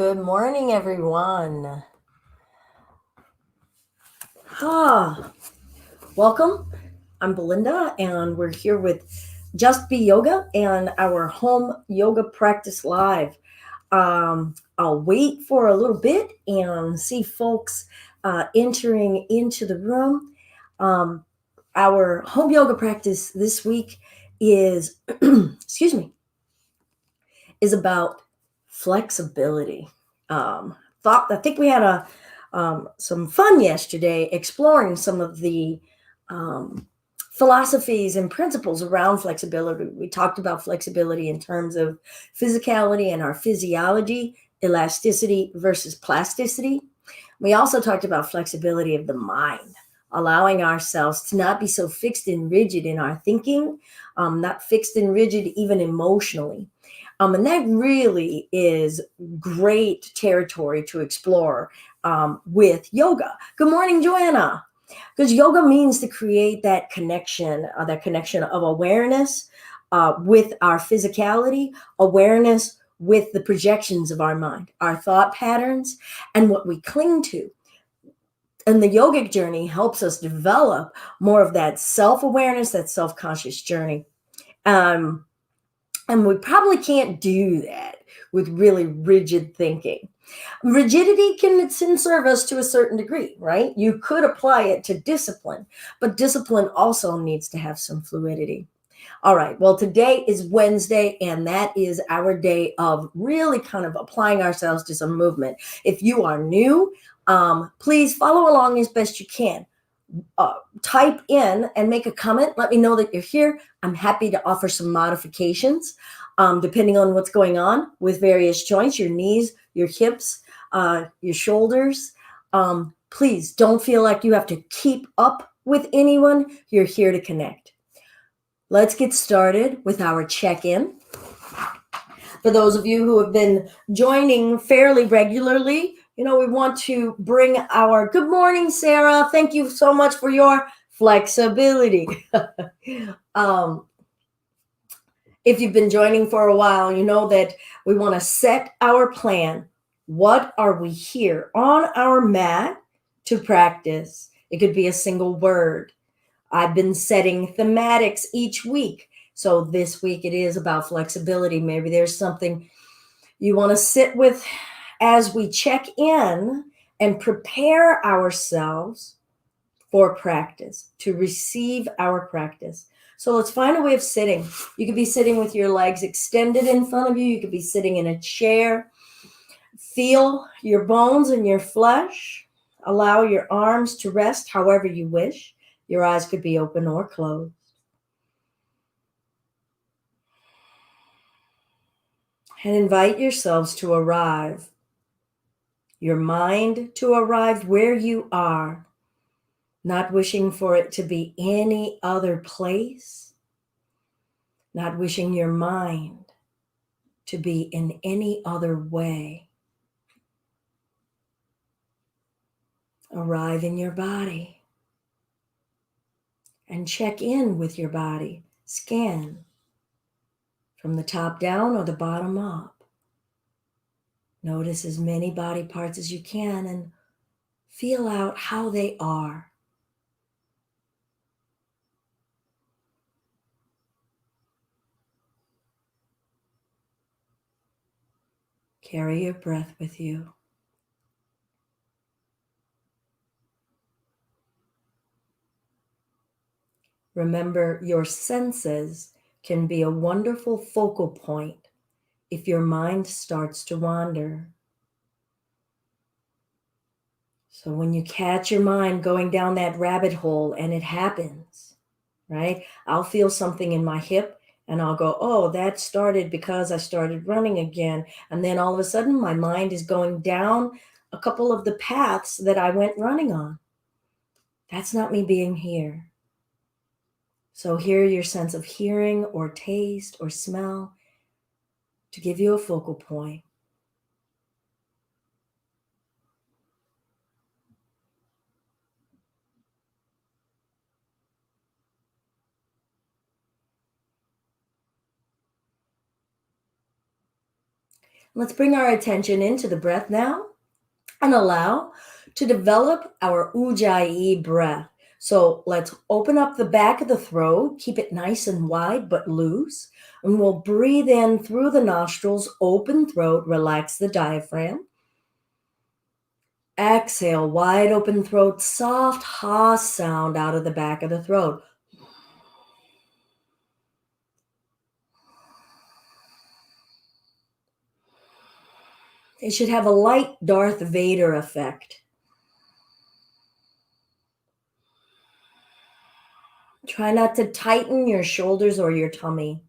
Good morning, everyone. Welcome. I'm Belinda, and we're here with Just Be Yoga and our home yoga practice live. I'll wait for a little bit and see folks entering into the room. Our home yoga practice this week is, excuse me, is about flexibility. I think we had some fun yesterday exploring some of the philosophies and principles around flexibility. We talked about flexibility in terms of physicality and our physiology, elasticity versus plasticity. We also talked about flexibility of the mind, allowing ourselves to not be so fixed and rigid in our thinking, not fixed and rigid even emotionally. And that really is great territory to explore with yoga. Good morning, Joanna. Because yoga means to create that connection of awareness with our physicality, awareness with the projections of our mind, our thought patterns, and what we cling to. And the yogic journey helps us develop more of that self-awareness, that self-conscious journey. And we probably can't do that with really rigid thinking. Rigidity can serve us to a certain degree, right? You could apply it to discipline, but discipline also needs to have some fluidity. All right, well, today is Wednesday, and that is our day of really kind of applying ourselves to some movement. If you are new, please follow along as best you can. Type in and make a comment. Let me know that you're here. I'm happy to offer some modifications depending on what's going on with various joints, your knees, your hips, your shoulders. Please don't feel like you have to keep up with anyone. You're here to connect. Let's get started with our check-in. For those of you who have been joining fairly regularly, we want to bring our good morning, Sarah. Thank you so much for your flexibility. If you've been joining for a while, you know that we want to set our plan. What are we here on our mat to practice? It could be a single word. I've been setting thematics each week. So this week it is about flexibility. Maybe there's something you want to sit with as we check in and prepare ourselves for practice, to receive our practice. So let's find a way of sitting. You could be sitting with your legs extended in front of you. You could be sitting in a chair. Feel your bones and your flesh. Allow your arms to rest however you wish. Your eyes could be open or closed. And invite yourselves to arrive. Your mind to arrive where you are, not wishing for it to be any other place, not wishing your mind to be in any other way. Arrive in your body and check in with your body. Scan from the top down or the bottom up. Notice as many body parts as you can and feel out how they are. Carry your breath with you. Remember, your senses can be a wonderful focal point if your mind starts to wander. So when you catch your mind going down that rabbit hole, and it happens, right? I'll feel something in my hip and I'll go, oh, that started because I started running again. And then all of a sudden my mind is going down a couple of the paths that I went running on. That's not me being here. So hear your sense of hearing or taste or smell to give you a focal point. Let's bring our attention into the breath now and allow to develop our ujjayi breath. So let's open up the back of the throat, keep it nice and wide but loose, and we'll breathe in through the nostrils, open throat, relax the diaphragm. Exhale, wide open throat, soft ha sound out of the back of the throat. It should have a light Darth Vader effect. Try not to tighten your shoulders or your tummy.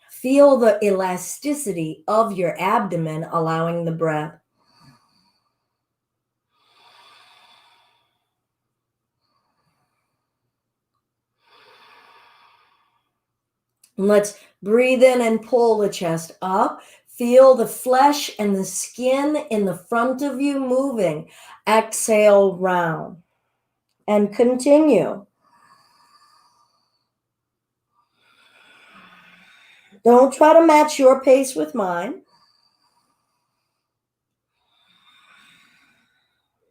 Feel the elasticity of your abdomen allowing the breath. And let's breathe in and pull the chest up. Feel the flesh and the skin in the front of you moving. Exhale, round. And continue. Don't try to match your pace with mine.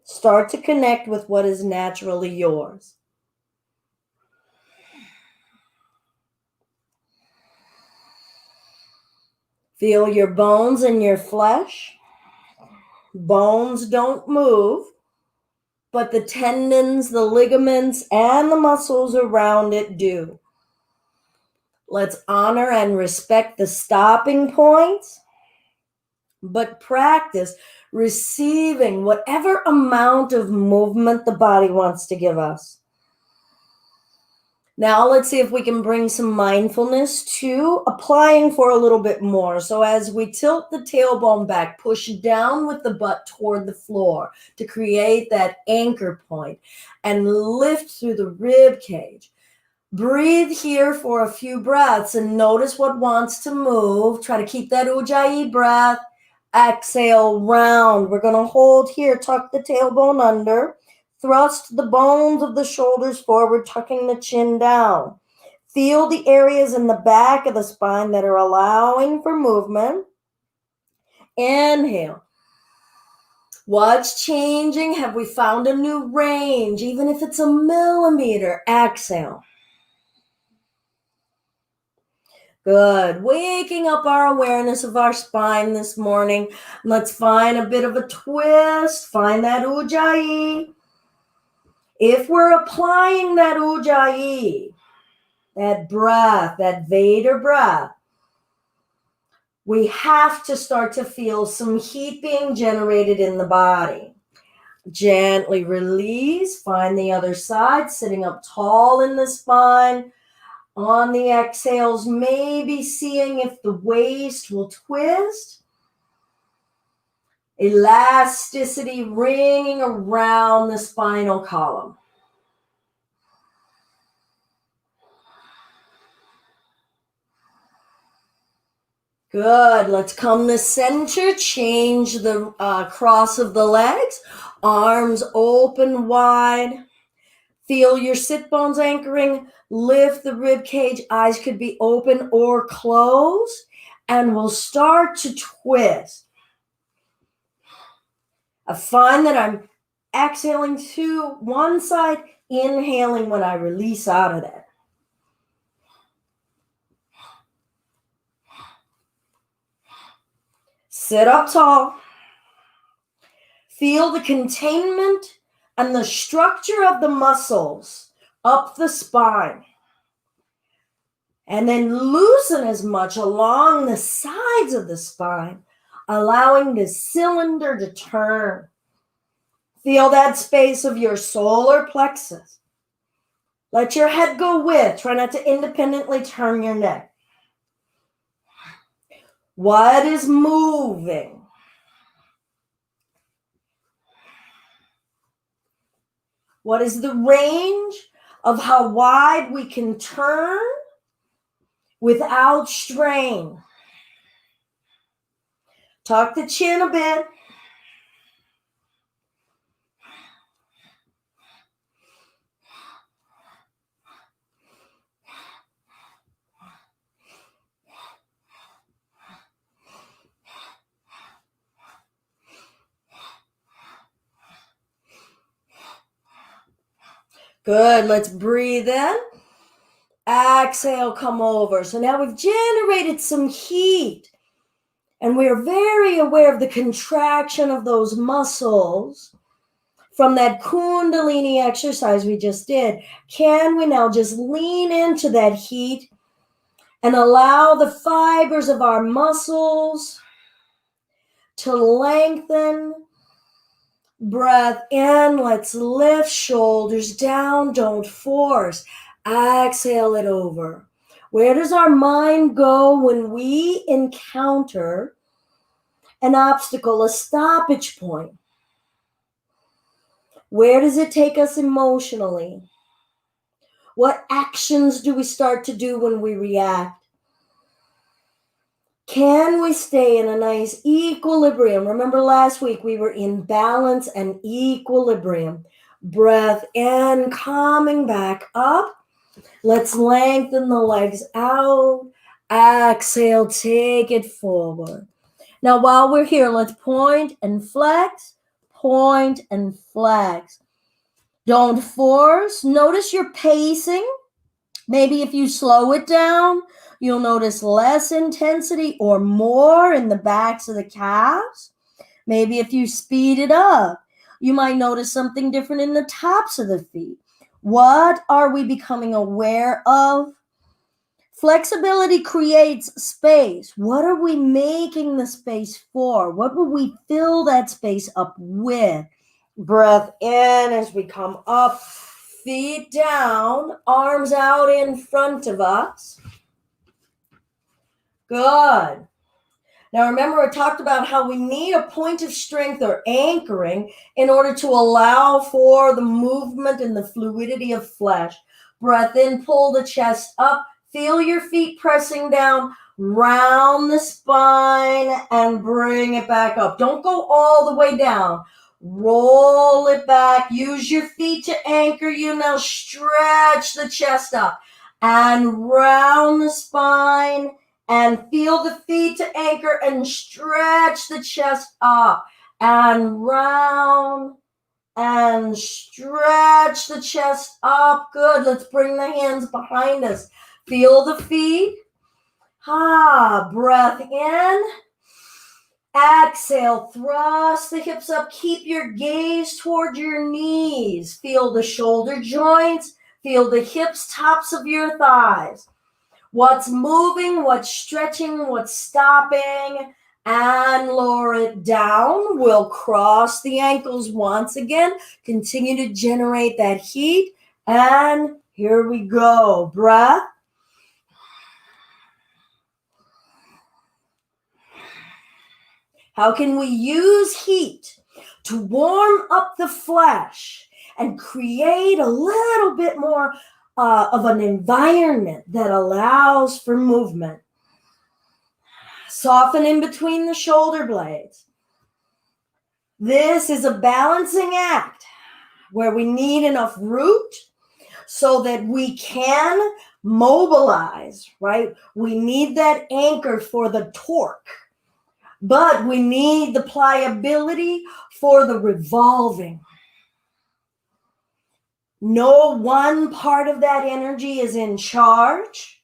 Start to connect with what is naturally yours. Feel your bones and your flesh. Bones don't move, but the tendons, the ligaments, and the muscles around it do. Let's honor and respect the stopping points, but practice receiving whatever amount of movement the body wants to give us. Now let's see if we can bring some mindfulness to applying for a little bit more. So as we tilt the tailbone back, push down with the butt toward the floor to create that anchor point and lift through the rib cage. Breathe here for a few breaths and notice what wants to move. Try to keep that ujjayi breath. Exhale, round. We're going to hold here, tuck the tailbone under. Thrust the bones of the shoulders forward, tucking the chin down. Feel the areas in the back of the spine that are allowing for movement. Inhale. What's changing? Have we found a new range? Even if it's a millimeter. Exhale. Good. Waking up our awareness of our spine this morning. Let's find a bit of a twist. Find that ujjayi. If we're applying that ujjayi, that breath, that Vader breath, we have to start to feel some heat being generated in the body. Gently release. Find the other side, sitting up tall in the spine. On the exhales, maybe seeing if the waist will twist. Elasticity ringing around the spinal column. Good. Let's come to center. Change the cross of the legs. Arms open wide. Feel your sit bones anchoring. Lift the rib cage. Eyes could be open or closed. And we'll start to twist. I find that I'm exhaling to one side, inhaling when I release out of that. Sit up tall. Feel the containment and the structure of the muscles up the spine. And then loosen as much along the sides of the spine, allowing the cylinder to turn. Feel that space of your solar plexus. Let your head go with. Try not to independently turn your neck. What is moving? What is the range of how wide we can turn without strain? Tuck the chin a bit. Good. Let's breathe in. Exhale, come over. So now we've generated some heat, and we're very aware of the contraction of those muscles from that Kundalini exercise we just did. Can we now just lean into that heat and allow the fibers of our muscles to lengthen? Breath in, let's lift shoulders down, don't force. Exhale it over. Where does our mind go when we encounter an obstacle, a stoppage point? Where does it take us emotionally? What actions do we start to do when we react? Can we stay in a nice equilibrium? Remember last week we were in balance and equilibrium. Breath in, coming back up. Let's lengthen the legs out. Exhale, take it forward. Now while we're here, let's point and flex, point and flex. Don't force. Notice your pacing. Maybe if you slow it down, you'll notice less intensity or more in the backs of the calves. Maybe if you speed it up, you might notice something different in the tops of the feet. What are we becoming aware of? Flexibility creates space. What are we making the space for? What will we fill that space up with? Breath in as we come up. Feet down, arms out in front of us. Good. Now remember, I talked about how we need a point of strength or anchoring in order to allow for the movement and the fluidity of flesh. Breath in, pull the chest up. Feel your feet pressing down, round the spine, and bring it back up. Don't go all the way down. Roll it back. Use your feet to anchor you. Now stretch the chest up and round the spine and feel the feet to anchor and stretch the chest up and round and stretch the chest up. Good. Let's bring the hands behind us. Feel the feet. Breath in. Exhale, thrust the hips up. Keep your gaze toward your knees. Feel the shoulder joints. Feel the hips, tops of your thighs. What's moving, what's stretching, what's stopping, and lower it down. We'll cross the ankles once again. Continue to generate that heat. And here we go. Breath. How can we use heat to warm up the flesh and create a little bit more of an environment that allows for movement? Soften in between the shoulder blades. This is a balancing act where we need enough root so that we can mobilize, right? We need that anchor for the torque. But we need the pliability for the revolving. No one part of that energy is in charge.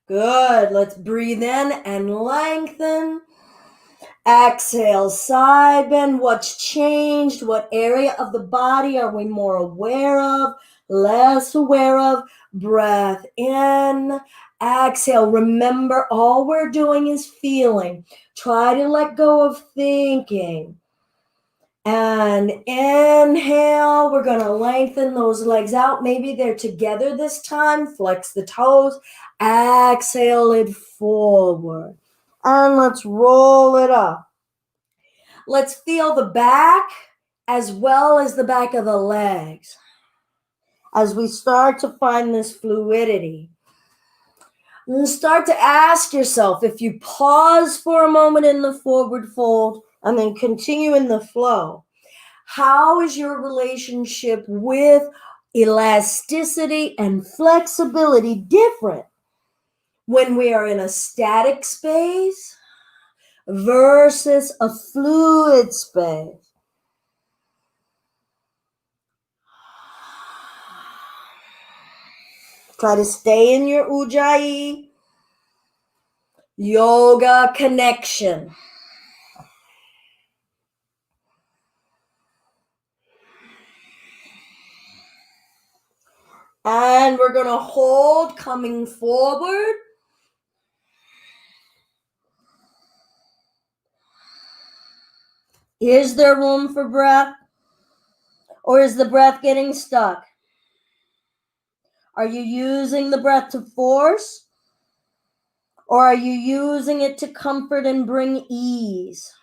Good. Let's breathe in and lengthen. Exhale, side bend. What's changed? What area of the body are we more aware of? Less aware of? Breath in. Exhale. Remember, all we're doing is feeling. Try to let go of thinking. And inhale. We're going to lengthen those legs out. Maybe they're together this time. Flex the toes. Exhale it forward. And let's roll it up. Let's feel the back as well as the back of the legs as we start to find this fluidity. And start to ask yourself, if you pause for a moment in the forward fold and then continue in the flow, how is your relationship with elasticity and flexibility different when we are in a static space versus a fluid space. Try to stay in your Ujjayi yoga connection. And we're going to hold coming forward. Is there room for breath? Or is the breath getting stuck? Are you using the breath to force? Or are you using it to comfort and bring ease?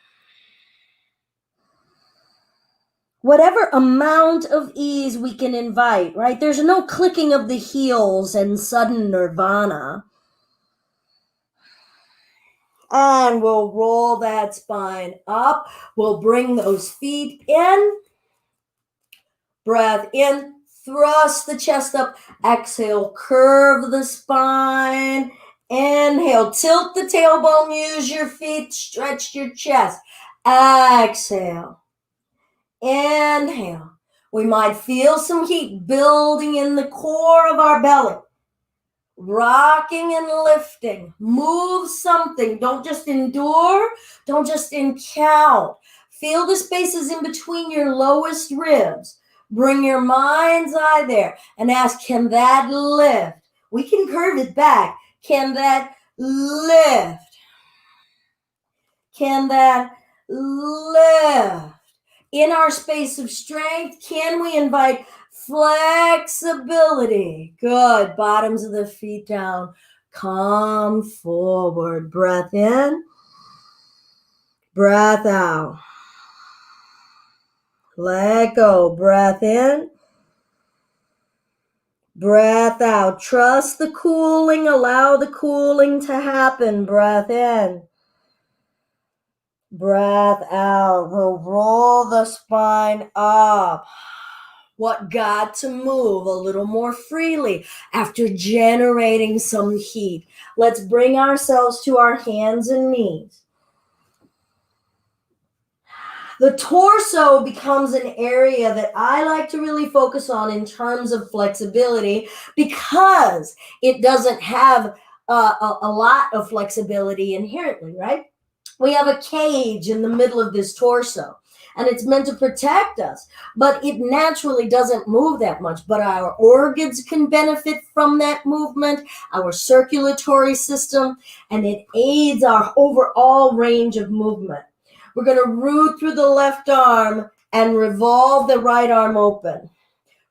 Whatever amount of ease we can invite, right? There's no clicking of the heels and sudden nirvana. And we'll roll that spine up. We'll bring those feet in. Breath in. Thrust the chest up. Exhale, curve the spine. Inhale, tilt the tailbone. Use your feet. Stretch your chest. Exhale. Inhale. We might feel some heat building in the core of our belly. Rocking and lifting. Move something. Don't just endure. Don't just count. Feel the spaces in between your lowest ribs. Bring your mind's eye there and ask, can that lift? We can curve it back. Can that lift? Can that lift? In our space of strength, can we invite flexibility? Good. Bottoms of the feet down. Come forward. Breath in. Breath out. Let go. Breath in. Breath out. Trust the cooling. Allow the cooling to happen. Breath in. Breath out. We'll roll the spine up. What got to move a little more freely after generating some heat. Let's bring ourselves to our hands and knees. The torso becomes an area that I like to really focus on in terms of flexibility because it doesn't have a lot of flexibility inherently, right? We have a cage in the middle of this torso. And it's meant to protect us, but it naturally doesn't move that much. But our organs can benefit from that movement, our circulatory system, and it aids our overall range of movement. We're going to root through the left arm and revolve the right arm open.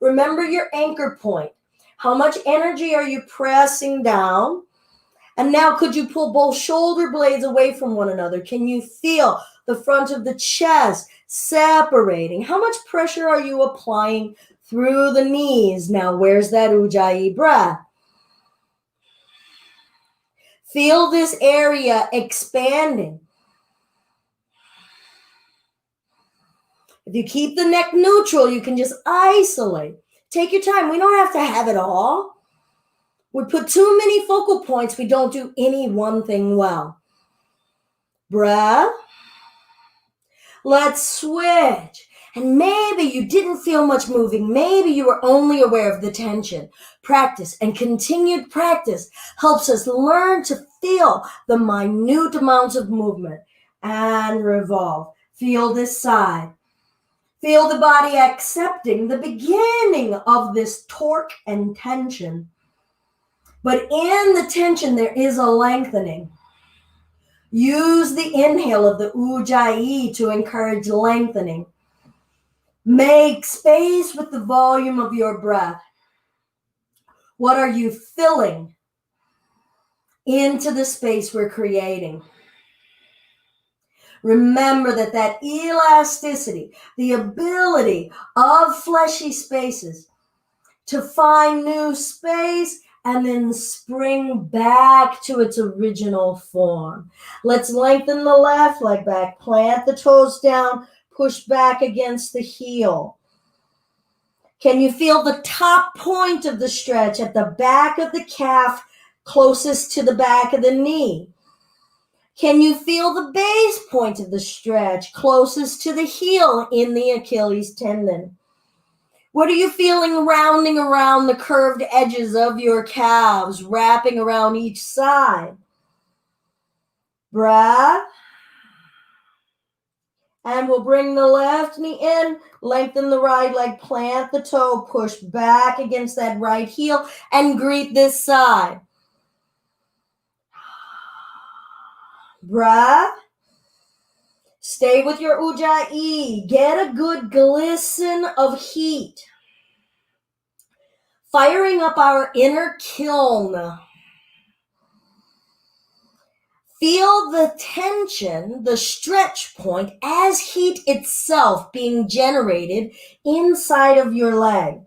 Remember your anchor point. How much energy are you pressing down? And now could you pull both shoulder blades away from one another? Can you feel the front of the chest separating? How much pressure are you applying through the knees? Now, where's that Ujjayi breath? Feel this area expanding. If you keep the neck neutral, you can just isolate. Take your time. We don't have to have it all. We put too many focal points. We don't do any one thing well. Breath. Let's switch. And maybe you didn't feel much moving. Maybe you were only aware of the tension. Practice and continued practice helps us learn to feel the minute amounts of movement. And revolve. Feel this side. Feel the body accepting the beginning of this torque and tension. But in the tension, there is a lengthening. Use the inhale of the Ujjayi to encourage lengthening. Make space with the volume of your breath. What are you filling into the space we're creating? Remember that elasticity, the ability of fleshy spaces to find new space and then spring back to its original form. Let's lengthen the left leg back, plant the toes down, push back against the heel. Can you feel the top point of the stretch at the back of the calf closest to the back of the knee? Can you feel the base point of the stretch closest to the heel in the Achilles tendon? What are you feeling rounding around the curved edges of your calves, wrapping around each side? Breath. And we'll bring the left knee in, lengthen the right leg, plant the toe, push back against that right heel, and greet this side. Breath. Stay with your ujjayi. Get a good glisten of heat. Firing up our inner kiln. Feel the tension, the stretch point, as heat itself being generated inside of your leg.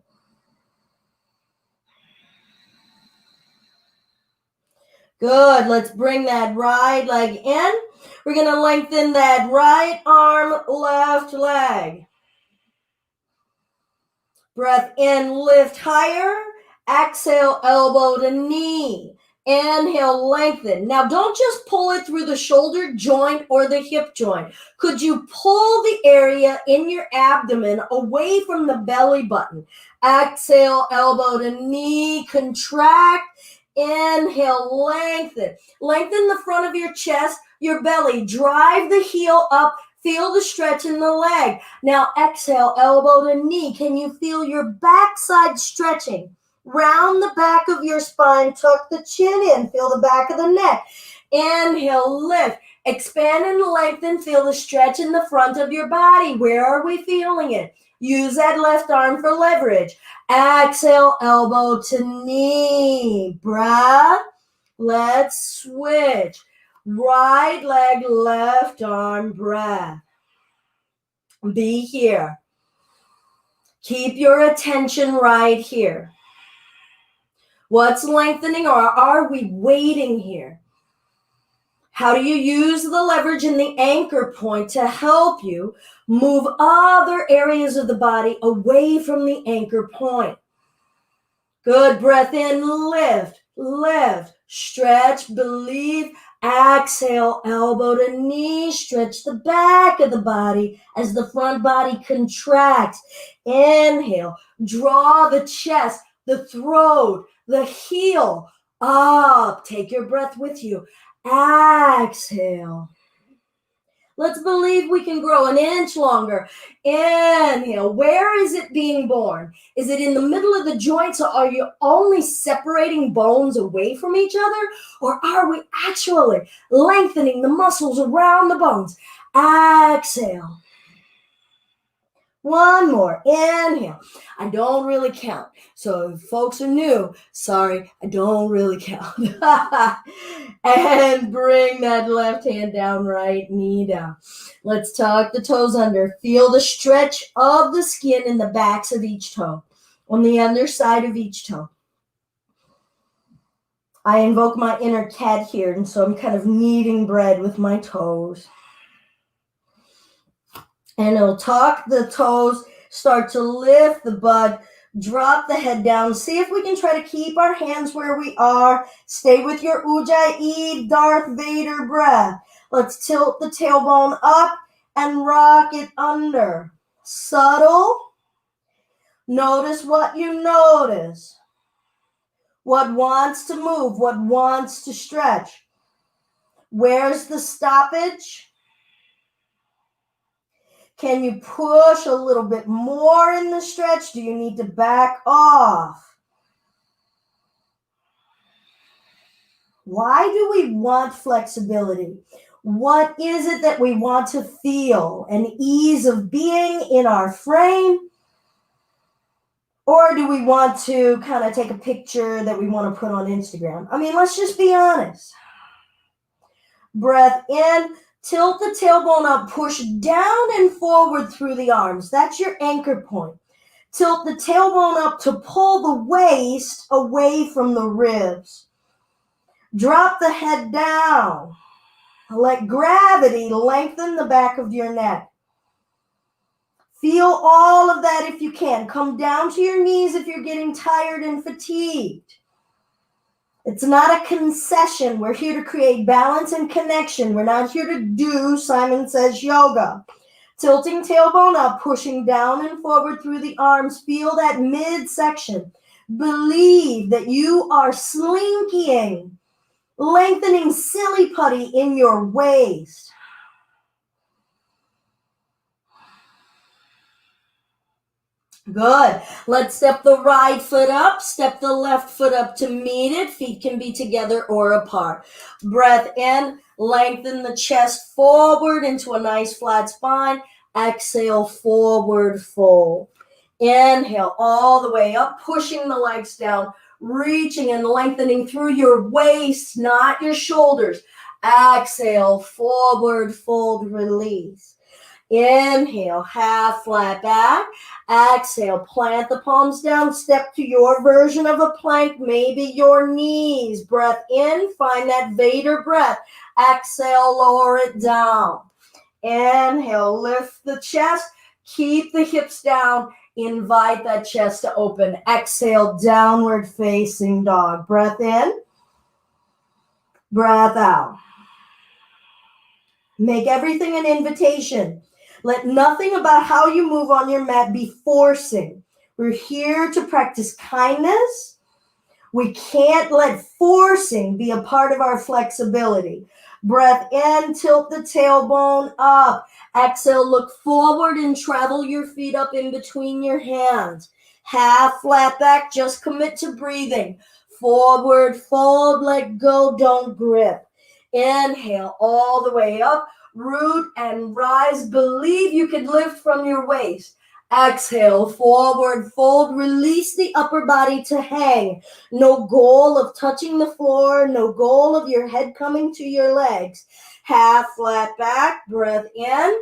Good. Let's bring that right leg in. We're going to lengthen that right arm, left leg. Breath in, lift higher. Exhale, elbow to knee. Inhale, lengthen. Now, don't just pull it through the shoulder joint or the hip joint. Could you pull the area in your abdomen away from the belly button? Exhale, elbow to knee, contract. Inhale, lengthen. Lengthen the front of your chest, your belly. Drive the heel up. Feel the stretch in the leg. Now, exhale, elbow to knee. Can you feel your backside stretching? Round the back of your spine, tuck the chin in, feel the back of the neck. Inhale, lift, expand and lengthen, feel the stretch in the front of your body. Where are we feeling it? Use that left arm for leverage. Exhale, elbow to knee. Breath. Let's switch. Right leg, left arm, breath. Be here. Keep your attention right here. What's lengthening, or are we waiting here? How do you use the leverage in the anchor point to help you move other areas of the body away from the anchor point? Good. Breath in, lift, lift, stretch, believe. Exhale, elbow to knee, stretch the back of the body as the front body contracts. Inhale, draw the chest, the throat, the heel up. Take your breath with you. Exhale. Let's believe we can grow an inch longer. Inhale. Where is it being born? Is it in the middle of the joints, or are you only separating bones away from each other? Or are we actually lengthening the muscles around the bones? Exhale. One more. Inhale. I don't really count. So if folks are new, sorry, I don't really count. And bring that left hand down, right knee down. Let's tuck the toes under. Feel the stretch of the skin in the backs of each toe, on the underside of each toe. I invoke my inner cat here, and so I'm kind of kneading bread with my toes. And it'll tuck the toes, start to lift the butt, drop the head down. See if we can try to keep our hands where we are. Stay with your ujjayi, Darth Vader breath. Let's tilt the tailbone up and rock it under. Subtle. Notice what you notice. What wants to move, what wants to stretch. Where's the stoppage? Can you push a little bit more in the stretch? Do you need to back off? Why do we want flexibility? What is it that we want to feel? An ease of being in our frame? Or do we want to kind of take a picture that we want to put on Instagram? I mean, let's just be honest. Breath in. Tilt the tailbone up, push down and forward through the arms. That's your anchor point. Tilt the tailbone up to pull the waist away from the ribs. Drop the head down. Let gravity lengthen the back of your neck. Feel all of that if you can. Come down to your knees if you're getting tired and fatigued. It's not a concession. We're here to create balance and connection. We're not here to do Simon Says yoga. Tilting tailbone up, pushing down and forward through the arms. Feel that midsection. Believe that you are slinkying, lengthening silly putty in your waist. Good. Let's step the right foot up, step the left foot up to meet it. Feet can be together or apart. Breath in, lengthen the chest forward into a nice flat spine. Exhale, forward fold. Inhale all the way up, pushing the legs down, reaching and lengthening through your waist, not your shoulders. Exhale, forward fold, release. Inhale, half flat back. Exhale, plant the palms down, step to your version of a plank, maybe your knees. Breath in, find that Vader breath. Exhale, lower it down. Inhale, lift the chest, keep the hips down, invite that chest to open. Exhale, downward facing dog. Breath in, breath out. Make everything an invitation. Let nothing about how you move on your mat be forcing. We're here to practice kindness. We can't let forcing be a part of our flexibility. Breath in, tilt the tailbone up. Exhale, look forward and travel your feet up in between your hands. Half flat back, just commit to breathing. Forward fold, let go, don't grip. Inhale all the way up. Root and rise. Believe you can lift from your waist. Exhale, forward fold. Release the upper body to hang. No goal of touching the floor. No goal of your head coming to your legs. Half flat back. Breath in.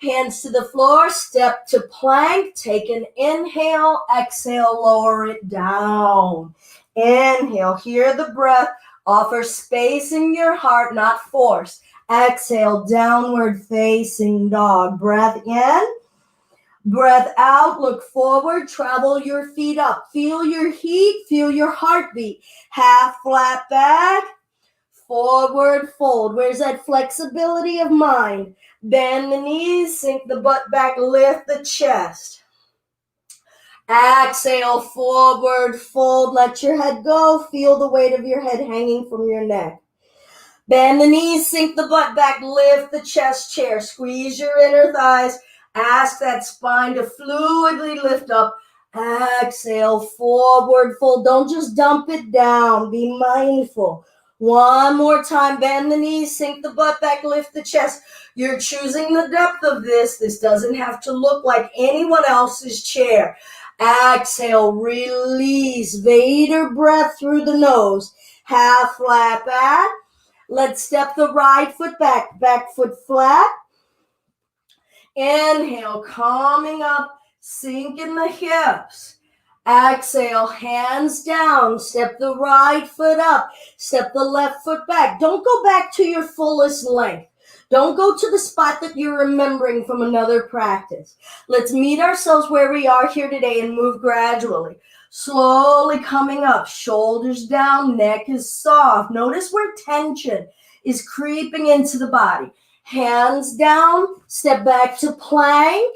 Hands to the floor. Step to plank. Take an inhale. Exhale, lower it down. Inhale. Hear the breath. Offer space in your heart, not force. Exhale, downward facing dog. Breath in, breath out, look forward, travel your feet up. Feel your heat, feel your heartbeat. Half flat back, forward fold. Where's that flexibility of mind? Bend the knees, sink the butt back, lift the chest. Exhale, forward fold, let your head go. Feel the weight of your head hanging from your neck. Bend the knees, sink the butt back, lift the chest chair. Squeeze your inner thighs. Ask that spine to fluidly lift up. Exhale, forward fold. Don't just dump it down. Be mindful. One more time. Bend the knees, sink the butt back, lift the chest. You're choosing the depth of this. This doesn't have to look like anyone else's chair. Exhale, release. Vader breath through the nose. Half flat back. Let's step the right foot back, back foot flat. Inhale, coming up, sink in the hips. Exhale, hands down, step the right foot up, step the left foot back. Don't go back to your fullest length. Don't go to the spot that you're remembering from another practice. Let's meet ourselves where we are here today and move gradually. Slowly coming up, shoulders down, neck is soft. Notice where tension is creeping into the body. Hands down, step back to plank,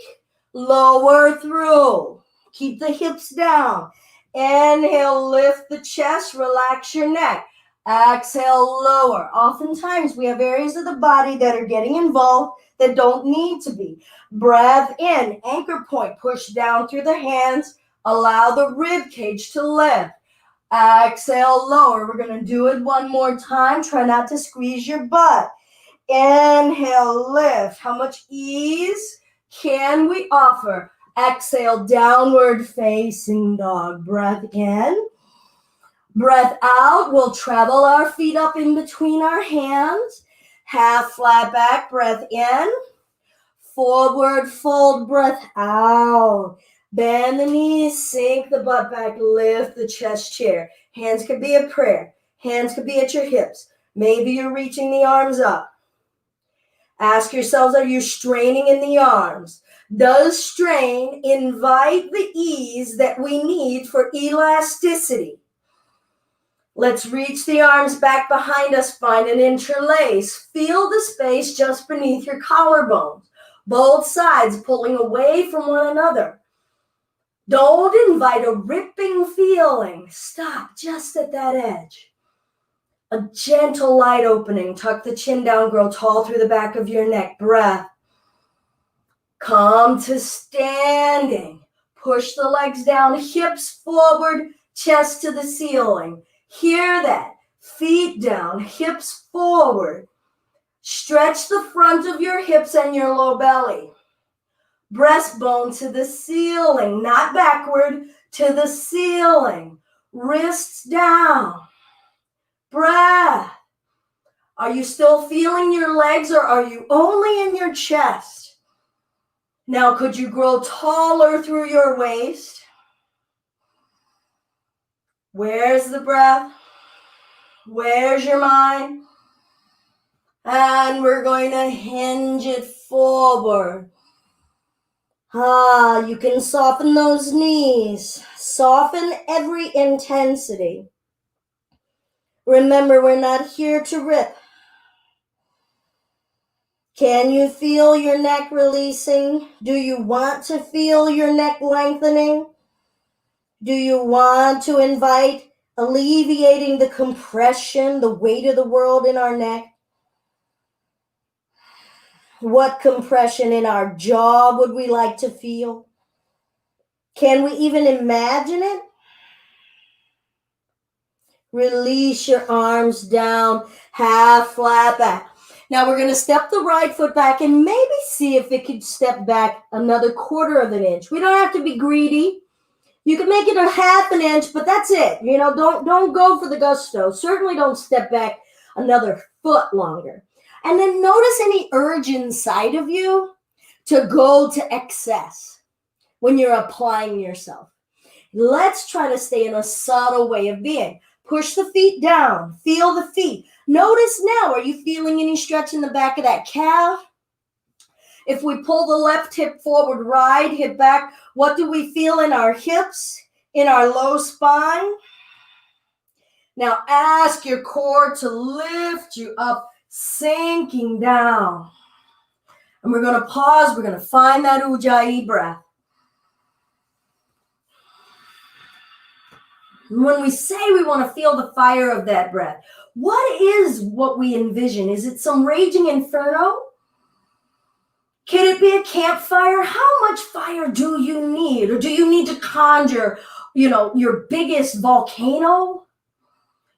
lower through. Keep the hips down. Inhale, lift the chest, relax your neck. Exhale, lower. Oftentimes we have areas of the body that are getting involved that don't need to be. Breath in, anchor point, push down through the hands. Allow the rib cage to lift. Exhale, lower. We're going to do it one more time. Try not to squeeze your butt. Inhale, lift. How much ease can we offer? Exhale, downward facing dog. Breath in. Breath out. We'll travel our feet up in between our hands. Half flat back. Breath in. Forward fold. Breath out. Bend the knees, sink the butt back, lift the chest chair. Hands could be a prayer. Hands could be at your hips. Maybe you're reaching the arms up. Ask yourselves, are you straining in the arms? Does strain invite the ease that we need for elasticity? Let's reach the arms back behind us, find an interlace. Feel the space just beneath your collarbones. Both sides pulling away from one another. Don't invite a ripping feeling. Stop just at that edge. A gentle light opening. Tuck the chin down, grow tall through the back of your neck. Breath. Come to standing. Push the legs down, hips forward, chest to the ceiling. Hear that. Feet down, hips forward. Stretch the front of your hips and your low belly. Breastbone to the ceiling, not backward, to the ceiling. Wrists down. Breath. Are you still feeling your legs, or are you only in your chest? Now, could you grow taller through your waist? Where's the breath? Where's your mind? And we're going to hinge it forward. You can soften those knees. Soften every intensity. Remember, we're not here to rip. Can you feel your neck releasing? Do you want to feel your neck lengthening? Do you want to invite alleviating the compression, the weight of the world in our neck? What compression in our jaw would we like to feel? Can we even imagine it? Release your arms down, half flat back. Now we're going to step the right foot back and maybe see if it could step back another 1/4 of an inch. We don't have to be greedy. You can make it a 1/2 inch, but that's it. Don't go for the gusto. Certainly don't step back another foot longer. And then notice any urge inside of you to go to excess when you're applying yourself. Let's try to stay in a subtle way of being. Push the feet down. Feel the feet. Notice now, are you feeling any stretch in the back of that calf? If we pull the left hip forward, right hip back, what do we feel in our hips, in our low spine? Now ask your core to lift you up, sinking down. And we're going to pause. We're going to find that Ujjayi breath. And when we say we want to feel the fire of that breath, what we envision? Is it some raging inferno? Can it be a campfire? How much fire do you need? Or do you need to conjure, your biggest volcano?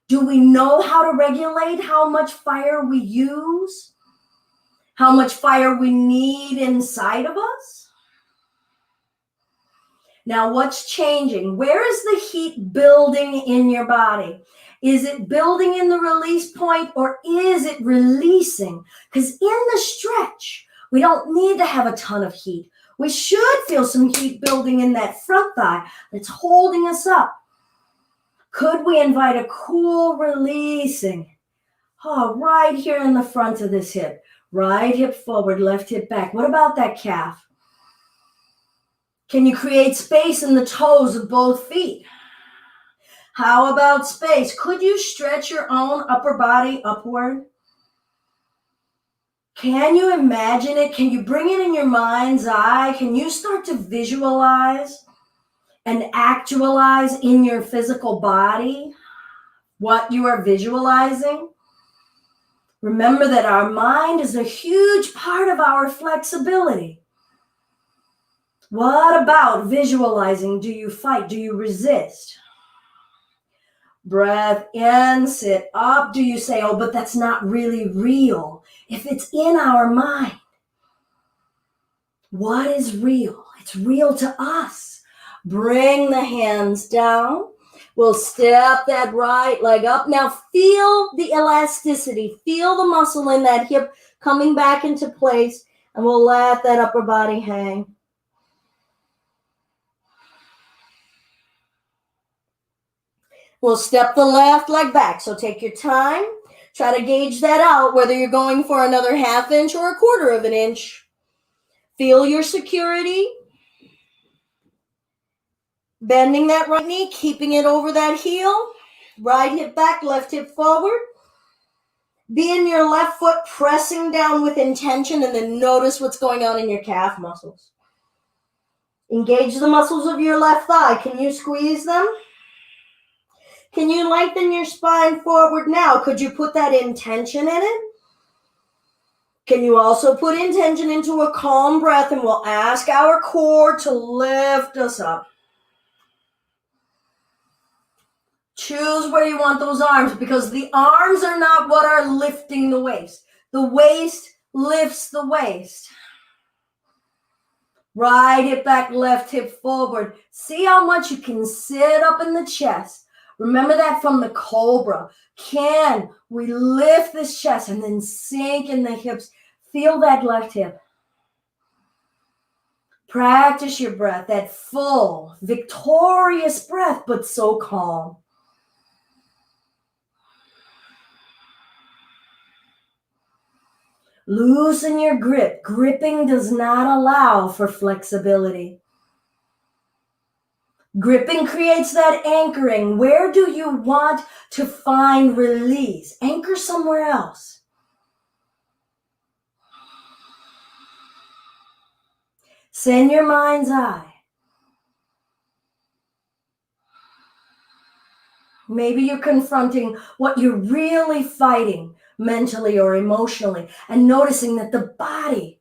Do we know how to regulate how much fire we use? How much fire we need inside of us? Now, what's changing? Where is the heat building in your body? Is it building in the release point, or is it releasing? Because in the stretch, we don't need to have a ton of heat. We should feel some heat building in that front thigh that's holding us up. Could we invite a cool releasing? Right here in the front of this hip. Right hip forward, left hip back. What about that calf? Can you create space in the toes of both feet? How about space? Could you stretch your own upper body upward? Can you imagine it? Can you bring it in your mind's eye? Can you start to visualize and actualize in your physical body what you are visualizing? Remember that our mind is a huge part of our flexibility. What about visualizing? Do you fight? Do you resist? Breath in, sit up. Do you say, but that's not really real? If it's in our mind, what is real? It's real to us. Bring the hands down. We'll step that right leg up. Now feel the elasticity. Feel the muscle in that hip coming back into place, and we'll let that upper body hang. We'll step the left leg back. So take your time. Try to gauge that out, whether you're going for another 1/2 inch or 1/4 of an inch. Feel your security. Bending that right knee, keeping it over that heel. Right hip back, left hip forward. Be in your left foot pressing down with intention, and then notice what's going on in your calf muscles. Engage the muscles of your left thigh. Can you squeeze them? Can you lengthen your spine forward now? Could you put that intention in it? Can you also put intention into a calm breath, and we'll ask our core to lift us up. Choose where you want those arms, because the arms are not what are lifting the waist. The waist lifts the waist. Right hip back, left hip forward. See how much you can sit up in the chest. Remember that from the cobra. Can we lift this chest and then sink in the hips? Feel that left hip. Practice your breath, that full, victorious breath, but so calm. Loosen your grip. Gripping does not allow for flexibility. Gripping creates that anchoring. Where do you want to find release? Anchor somewhere else. Send your mind's eye. Maybe you're confronting what you're really fighting mentally or emotionally, and noticing that the body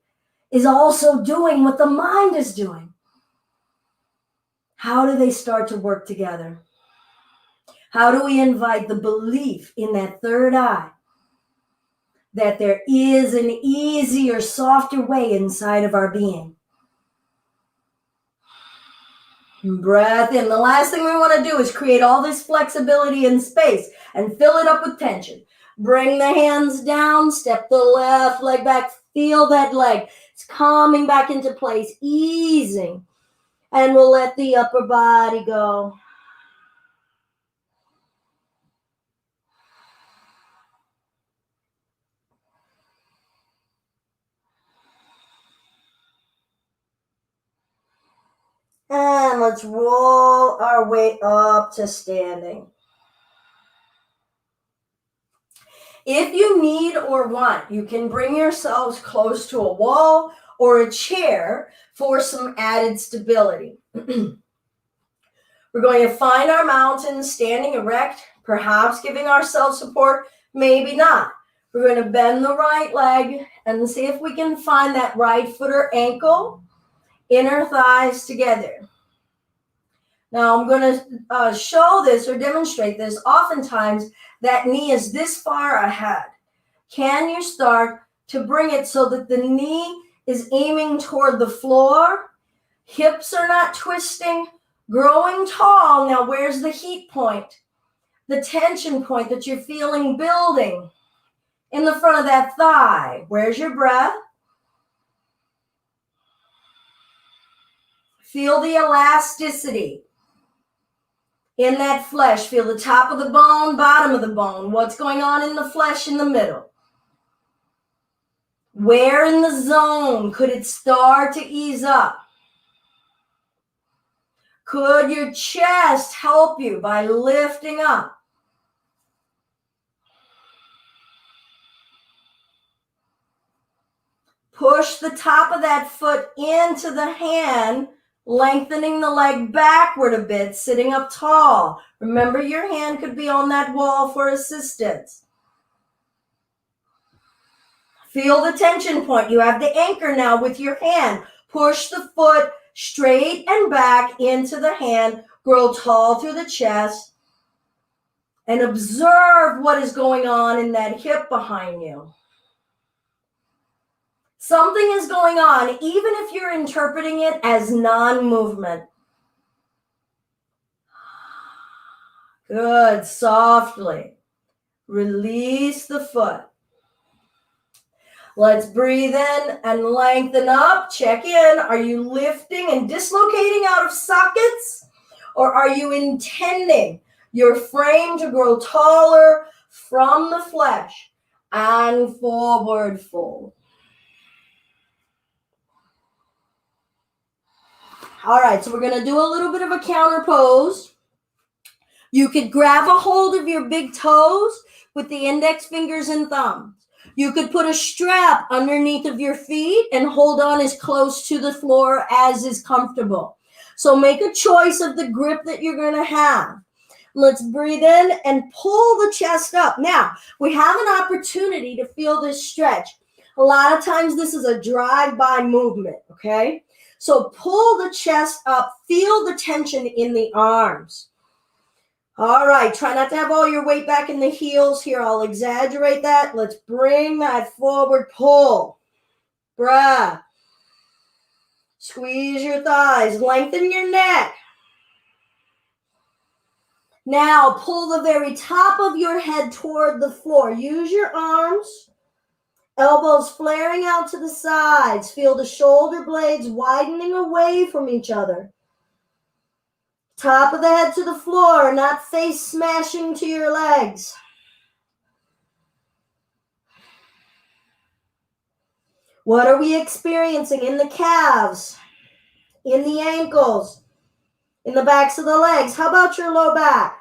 is also doing what the mind is doing. How do they start to work together? How do we invite the belief in that third eye that there is an easier, softer way inside of our being? Breath in. The last thing we want to do is create all this flexibility in space and fill it up with tension. Bring the hands down, step the left leg back, feel that leg. It's coming back into place, easing. And we'll let the upper body go. And let's roll our way up to standing. If you need or want, you can bring yourselves close to a wall or a chair for some added stability. We're going to find our mountain standing erect, perhaps giving ourselves support, maybe not. We're going to bend the right leg and see if we can find that right foot or ankle, inner thighs together. Now I'm going to show this or demonstrate this. Oftentimes that knee is this far ahead. Can you start to bring it so that the knee is aiming toward the floor? Hips are not twisting, growing tall. Now where's the heat point? The tension point that you're feeling building in the front of that thigh. Where's your breath? Feel the elasticity in that flesh. Feel the top of the bone, bottom of the bone. What's going on in the flesh in the middle? Where in the zone could it start to ease up? Could your chest help you by lifting up? Push the top of that foot into the hand, lengthening the leg backward a bit, sitting up tall. Remember, your hand could be on that wall for assistance. Feel the tension point. You have the anchor now with your hand. Push the foot straight and back into the hand. Grow tall through the chest. And observe what is going on in that hip behind you. Something is going on, even if you're interpreting it as non-movement. Good. Softly release the foot. Let's breathe in and lengthen up. Check in. Are you lifting and dislocating out of sockets? Or are you intending your frame to grow taller from the flesh and forward fold? All right, so we're going to do a little bit of a counter pose. You could grab a hold of your big toes with the index fingers and thumbs. You could put a strap underneath of your feet and hold on as close to the floor as is comfortable. So make a choice of the grip that you're going to have. Let's breathe in and pull the chest up. Now, we have an opportunity to feel this stretch. A lot of times this is a drive-by movement, okay? So pull the chest up, feel the tension in the arms. All right, try not to have all your weight back in the heels here. I'll exaggerate that. Let's bring that forward, pull. Breath. Squeeze your thighs, lengthen your neck. Now pull the very top of your head toward the floor. Use your arms, elbows flaring out to the sides. Feel the shoulder blades widening away from each other. Top of the head to the floor, not face smashing to your legs. What are we experiencing in the calves, in the ankles, in the backs of the legs? How about your low back?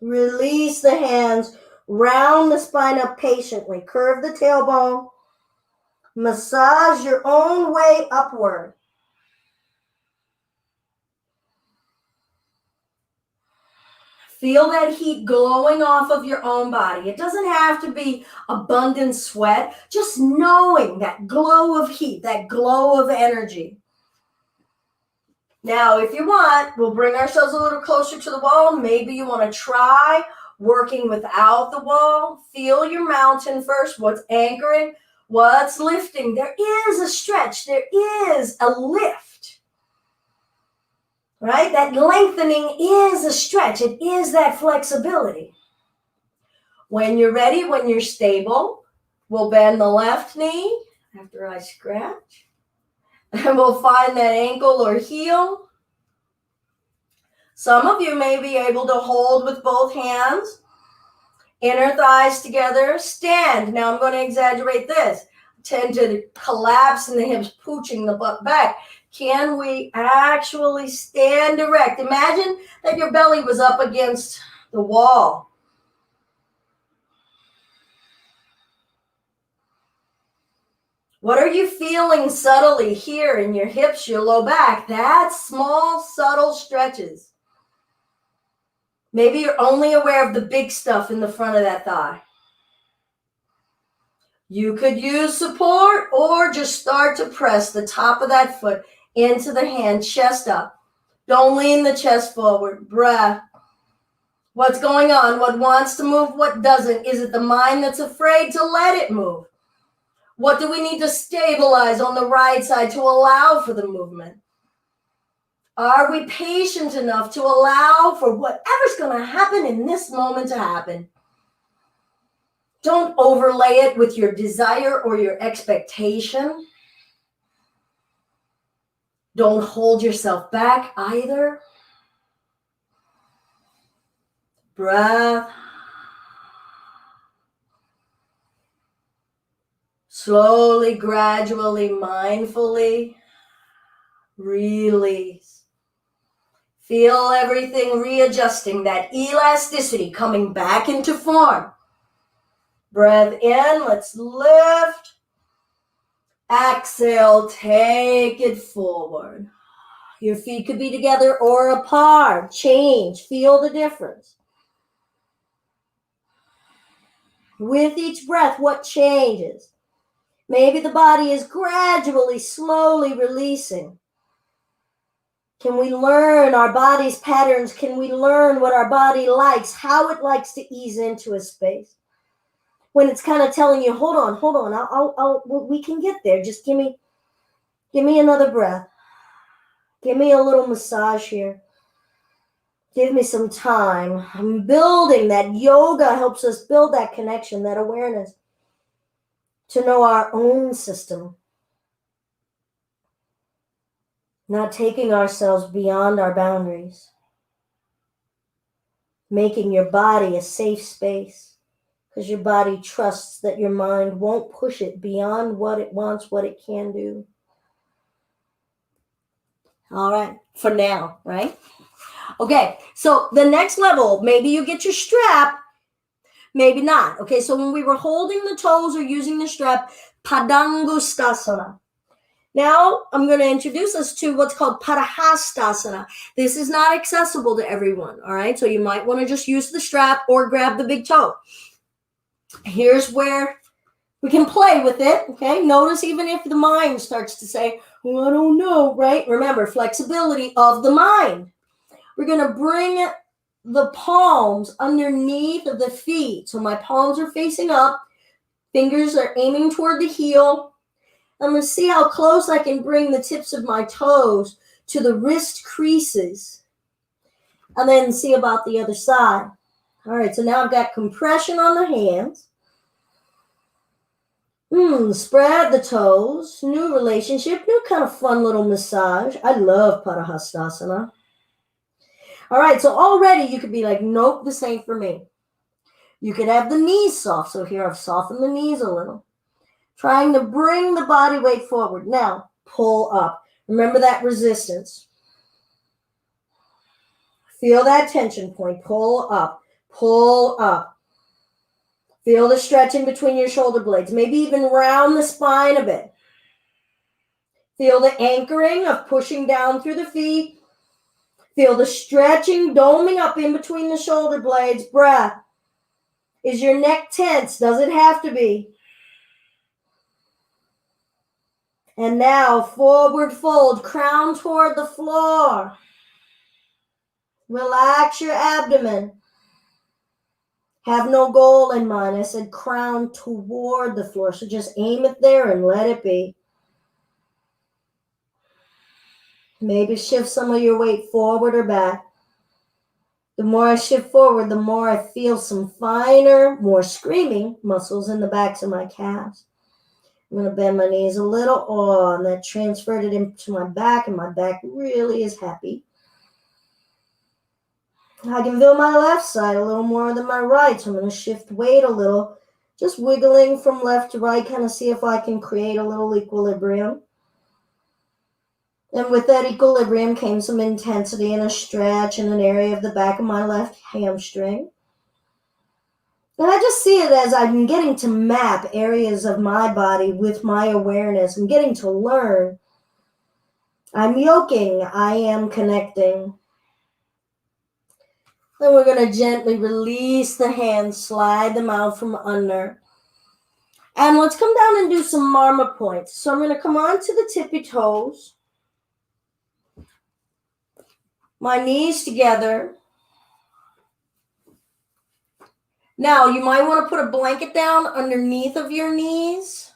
Release the hands, round the spine up patiently. Curve the tailbone. Massage your own way upward. Feel that heat glowing off of your own body. It doesn't have to be abundant sweat, just knowing that glow of heat, that glow of energy. Now, if you want, we'll bring ourselves a little closer to the wall. Maybe you want to try working without the wall. Feel your mountain first. What's anchoring? What's lifting? There is a stretch. There is a lift. Right? That lengthening is a stretch. It is that flexibility. When you're ready, when you're stable, we'll bend the left knee after I scratch. And we'll find that ankle or heel. Some of you may be able to hold with both hands. Inner thighs together. Stand. Now I'm going to exaggerate this. Tend to collapse in the hips, pooching the butt back. Can we actually stand erect? Imagine that your belly was up against the wall. What are you feeling subtly here in your hips, your low back? That's small, subtle stretches. Maybe you're only aware of the big stuff in the front of that thigh. You could use support or just start to press the top of that foot into the hand, chest up. Don't lean the chest forward. Breath. What's going on? What wants to move? What doesn't? Is it the mind that's afraid to let it move? What do we need to stabilize on the right side to allow for the movement? Are we patient enough to allow for whatever's going to happen in this moment to happen? Don't overlay it with your desire or your expectation. Don't hold yourself back either. Breath. Slowly, gradually, mindfully release. Feel everything readjusting, that elasticity coming back into form. Breath in, let's lift. Exhale, take it forward. Your feet could be together or apart. Change, feel the difference. With each breath, what changes? Maybe the body is gradually, slowly releasing. Can we learn our body's patterns? Can we learn what our body likes, how it likes to ease into a space? When it's kind of telling you, hold on, we can get there. Just give me another breath. Give me a little massage here. Give me some time. I'm building that. Yoga helps us build that connection, that awareness to know our own system. Not taking ourselves beyond our boundaries. Making your body a safe space. because your body trusts that your mind won't push it beyond what it wants, what it can do. All right, for now, right? Okay, so the next level, maybe you get your strap, maybe not. Okay, so when we were holding the toes or using the strap, Padangusthasana. Now I'm going to introduce us to what's called Parahastasana. This is not accessible to everyone, all right? So you might want to just use the strap or grab the big toe. Here's where we can play with it, okay? Notice even if the mind starts to say, well, I don't know, right? Remember, flexibility of the mind. We're going to bring the palms underneath of the feet. So my palms are facing up. Fingers are aiming toward the heel. I'm going to see how close I can bring the tips of my toes to the wrist creases. And then see about the other side. All right, so now I've got compression on the hands. Spread the toes. New relationship, new kind of fun little massage. I love Parahastasana. All right, so already you could be like, nope, this ain't for me. You could have the knees soft. So here I've softened the knees a little. Trying to bring the body weight forward. Now, pull up. Remember that resistance. Feel that tension point. Pull up. Pull up. Feel the stretching between your shoulder blades. Maybe even round the spine a bit. Feel the anchoring of pushing down through the feet. Feel the stretching, doming up in between the shoulder blades. Breath. Is your neck tense? Does it have to be? And now, forward fold, crown toward the floor. Relax your abdomen. Have no goal in mind. I said crown toward the floor. So just aim it there and let it be. Maybe shift some of your weight forward or back. The more I shift forward, the more I feel some finer, more screaming muscles in the backs of my calves. I'm going to bend my knees a little. Oh, and that transferred it into my back, and my back really is happy. I can feel my left side a little more than my right, so I'm going to shift weight a little, just wiggling from left to right, kind of see if I can create a little equilibrium. And with that equilibrium came some intensity and a stretch in an area of the back of my left hamstring. And I just see it as I'm getting to map areas of my body with my awareness. I'm getting to learn. I'm yoking. I am connecting. Then we're going to gently release the hands, slide them out from under. And let's come down and do some marma points. So I'm going to come on to the tippy toes. My knees together. Now, you might want to put a blanket down underneath of your knees,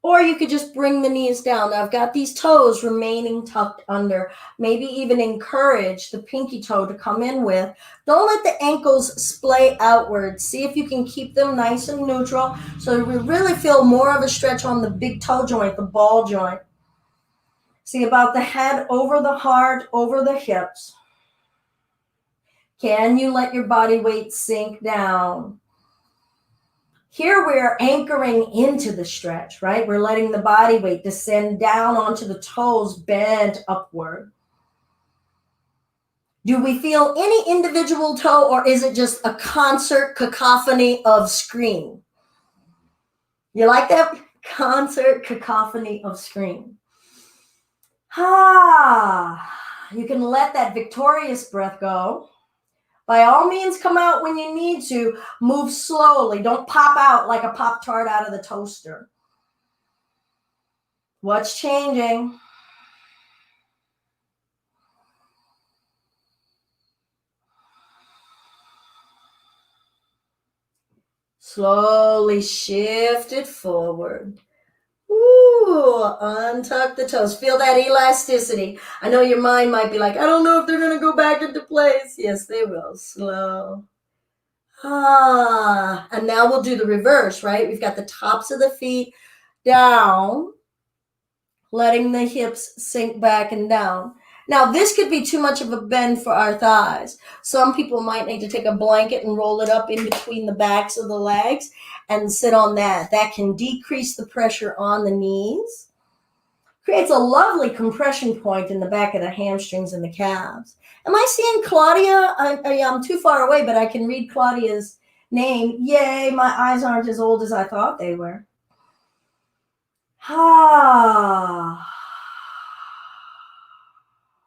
or you could just bring the knees down. Now, I've got these toes remaining tucked under. Maybe even encourage the pinky toe to come in with. Don't let the ankles splay outward. See if you can keep them nice and neutral so we really feel more of a stretch on the big toe joint, the ball joint. See about the head over the heart, over the hips. Can you let your body weight sink down? Here we're anchoring into the stretch, right? We're letting the body weight descend down onto the toes, bent upward. Do we feel any individual toe, or is it just a concert cacophony of scream? You like that? Concert cacophony of scream. You can let that victorious breath go. By all means, come out when you need to. Move slowly. Don't pop out like a Pop-Tart out of the toaster. What's changing? Slowly shift it forward. Ooh, untuck the toes. Feel that elasticity. I know your mind might be like, I don't know if they're going to go back into place. Yes, they will. Slow. And now we'll do the reverse, right? We've got the tops of the feet down, letting the hips sink back and down. Now, this could be too much of a bend for our thighs. Some people might need to take a blanket and roll it up in between the backs of the legs and sit on that. That can decrease the pressure on the knees. Creates a lovely compression point in the back of the hamstrings and the calves. Am I seeing Claudia? I'm too far away, but I can read Claudia's name. Yay, my eyes aren't as old as I thought they were.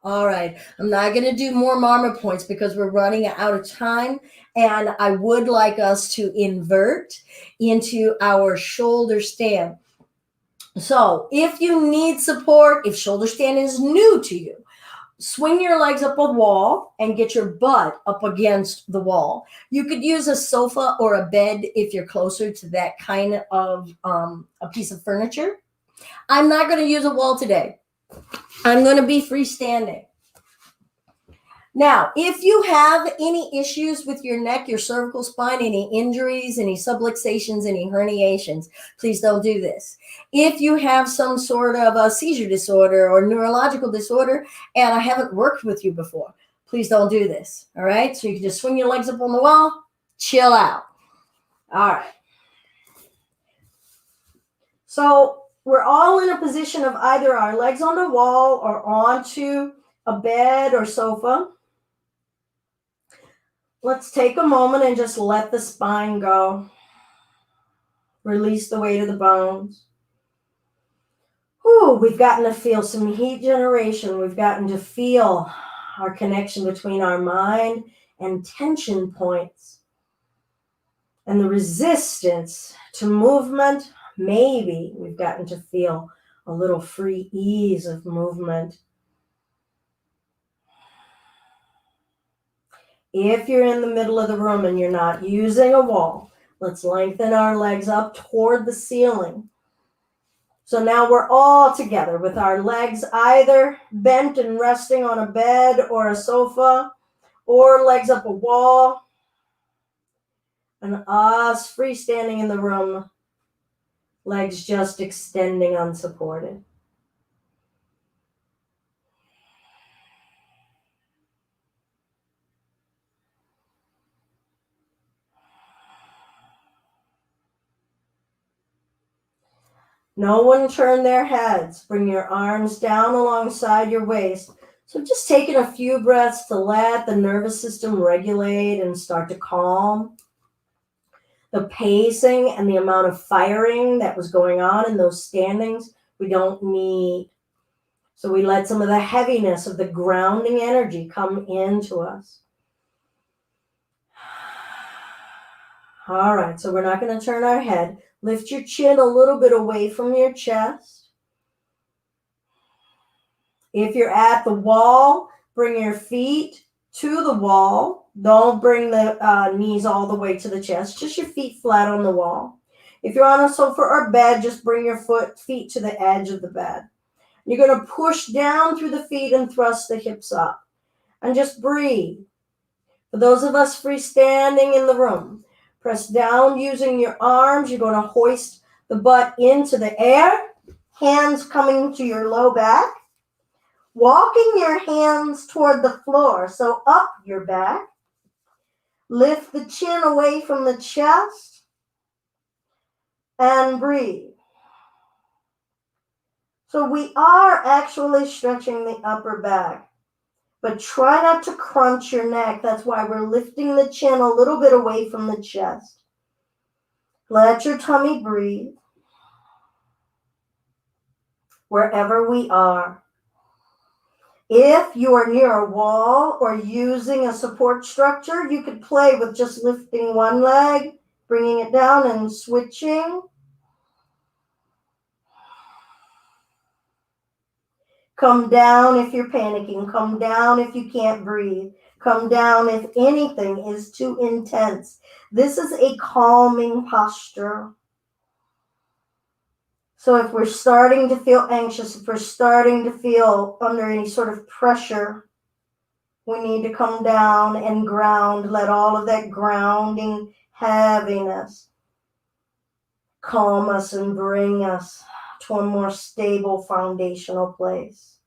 All right, I'm not going to do more mama points because we're running out of time, and I would like us to invert into our shoulder stand. So if you need support, if shoulder stand is new to you, swing your legs up a wall and get your butt up against the wall. You could use a sofa or a bed if you're closer to that kind of a piece of furniture. I'm not going to use a wall today. I'm going to be freestanding. Now, if you have any issues with your neck, your cervical spine, any injuries, any subluxations, any herniations, please don't do this. If you have some sort of a seizure disorder or neurological disorder, and I haven't worked with you before, please don't do this. All right? So you can just swing your legs up on the wall, chill out. All right. So we're all in a position of either our legs on the wall or onto a bed or sofa. Let's take a moment and just let the spine go. Release the weight of the bones. We've gotten to feel some heat generation. We've gotten to feel our connection between our mind and tension points. And the resistance to movement, maybe we've gotten to feel a little free ease of movement. If you're in the middle of the room and you're not using a wall, let's lengthen our legs up toward the ceiling. So now we're all together with our legs either bent and resting on a bed or a sofa, or legs up a wall, and us freestanding in the room, legs just extending unsupported. No one turn their heads. Bring your arms down alongside your waist. So just taking a few breaths to let the nervous system regulate and start to calm. The pacing and the amount of firing that was going on in those standings, we don't need. So we let some of the heaviness of the grounding energy come into us. All right, so we're not going to turn our head. Lift your chin a little bit away from your chest. If you're at the wall, bring your feet to the wall. Don't bring the knees all the way to the chest, just your feet flat on the wall. If you're on a sofa or bed, just bring your feet to the edge of the bed. You're going to push down through the feet and thrust the hips up. And just breathe. For those of us freestanding in the room, press down using your arms. You're going to hoist the butt into the air, hands coming to your low back. Walking your hands toward the floor, so up your back. Lift the chin away from the chest and breathe. So we are actually stretching the upper back, but try not to crunch your neck. That's why we're lifting the chin a little bit away from the chest. Let your tummy breathe wherever we are. If you are near a wall or using a support structure, you could play with just lifting one leg, bringing it down and switching. Come down if you're panicking. Come down if you can't breathe. Come down if anything is too intense. This is a calming posture. So if we're starting to feel anxious, if we're starting to feel under any sort of pressure, we need to come down and ground. Let all of that grounding heaviness calm us and bring us to a more stable foundational place.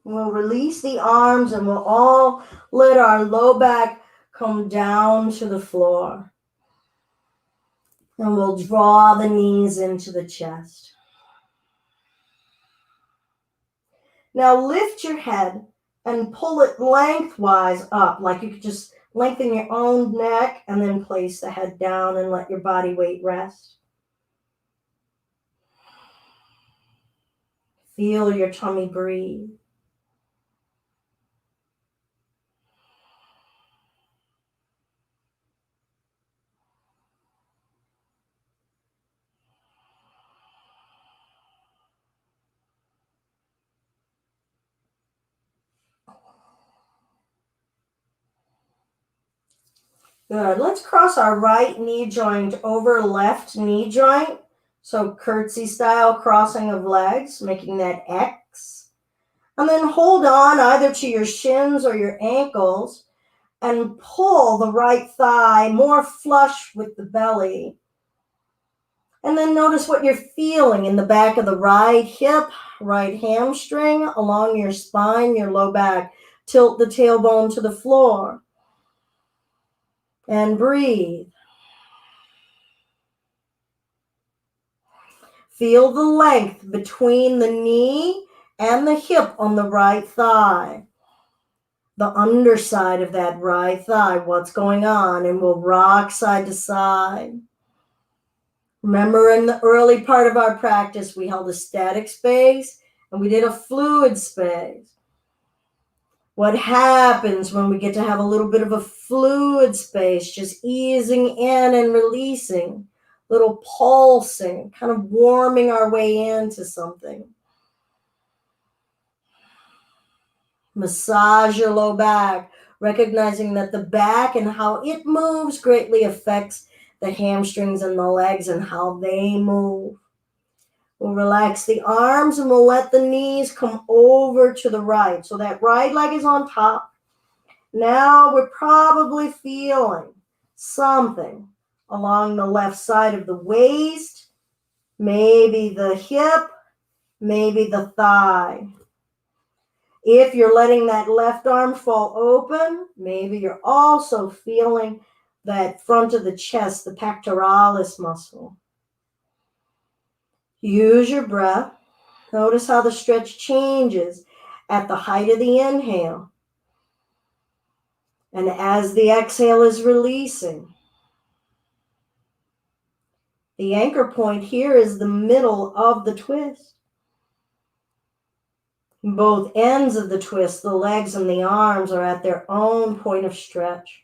We'll release the arms and we'll all let our low back come down to the floor. And we'll draw the knees into the chest. Now lift your head and pull it lengthwise up, like you could just lengthen your own neck and then place the head down and let your body weight rest. Feel your tummy breathe. Good. Let's cross our right knee joint over left knee joint. So curtsy style crossing of legs, making that X. And then hold on either to your shins or your ankles and pull the right thigh more flush with the belly. And then notice what you're feeling in the back of the right hip, right hamstring, along your spine, your low back. Tilt the tailbone to the floor. And breathe. Feel the length between the knee and the hip on the right thigh. The underside of that right thigh, what's going on, and we'll rock side to side. Remember in the early part of our practice, we held a static space and we did a fluid space. What happens when we get to have a little bit of a fluid space, just easing in and releasing, little pulsing, kind of warming our way into something. Massage your low back, recognizing that the back and how it moves greatly affects the hamstrings and the legs and how they move. We'll relax the arms and we'll let the knees come over to the right. So that right leg is on top. Now we're probably feeling something along the left side of the waist, maybe the hip, maybe the thigh. If you're letting that left arm fall open, maybe you're also feeling that front of the chest, the pectoralis muscle. Use your breath. Notice how the stretch changes at the height of the inhale. And as the exhale is releasing. The anchor point here is the middle of the twist. Both ends of the twist, the legs and the arms, are at their own point of stretch.